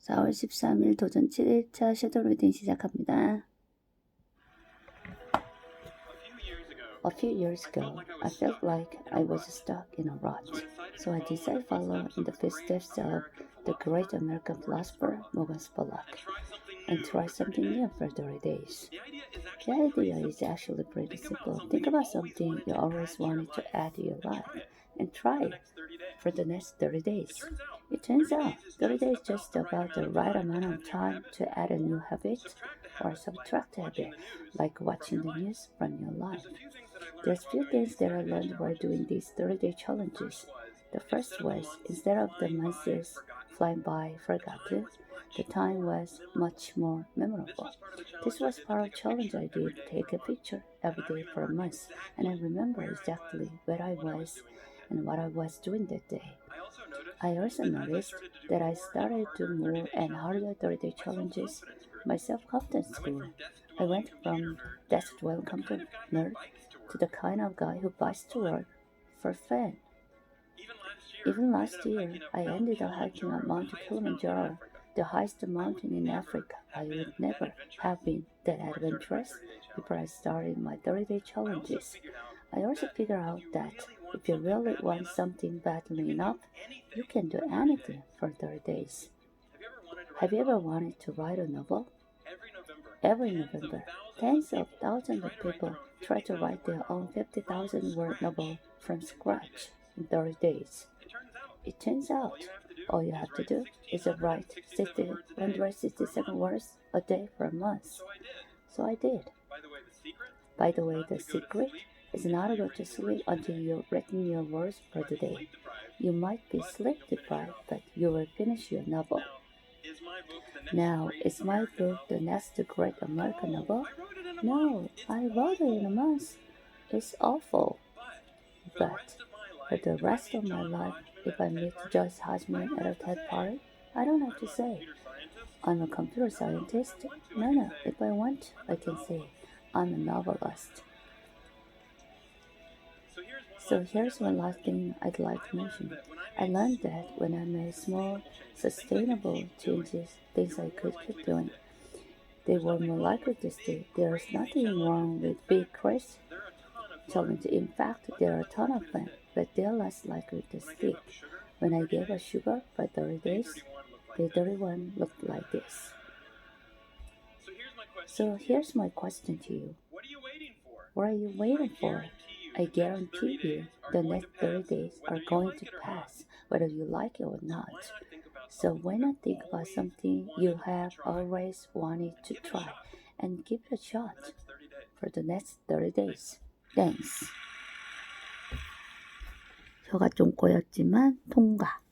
4월 13일 도전 7일차 섀도우 리딩 시작합니다. A few years ago, I felt like I was stuck in a rut, so I decided to follow in the footsteps of the great American philosopher Morgan Spurlock and try something new for 30 days. The idea is actually pretty simple. Think about something you always wanted to add to your life and try it for the next 30 days. It turns out 30 days is just about the right amount of time to add a new habit or subtract a habit, like watching the news from your life. There's few things that I learned while doing these 30-day challenges. The first was, instead of the months flying by forgotten, the time was much more memorable. This was part of the challenge I did, take a picture every day for a month, and I remember exactly where I was and what I was doing that day. I also noticed that I started to do more and harder 30-day challenges. My self-confidence grew. I went from desk dwelling confident nerd to the kind of guy who buys to work for fun. Even last year, I ended up hiking up Mount Kilimanjaro, the highest mountain in Africa. I would never have been that adventurous before I started my 30-day challenges. I also figured out that if you really want something badly enough, you can do anything for 30 days. Have you ever wanted to write a novel? Every November, tens of thousands of people try to write their own 50,000-word novel from scratch in 30 days. It turns out all you have to do is write 167 words a day for a month. So I did. By the way, the secret is not to go to sleep until you've written your words for the day. You might be sleep deprived, but you will finish your novel. Now, is my book the next great American novel? No, I wrote it in a month. It's awful. But for the rest of my life, if I meet Joyce Hodgman at a TED party, I don't have to say, I'm a computer scientist. No, if I want, I can say, I'm a novelist. So here's one last thing I'd like to mention. I learned that when I made small, sustainable changes, things I could keep doing, they were more likely to stay. There's nothing wrong with big crazy challenges. In fact, there are a ton of them, but they're less likely to stick. When I gave up sugar for 30 days, day 31 looked like this. So here's my question to you. What are you waiting for? I guarantee you the next 30 days are going to pass, whether you like it or not. So why not think about something you have always wanted to try and give it a shot for the next 30 days. Thanks. 혀가 좀 꼬였지만 통과.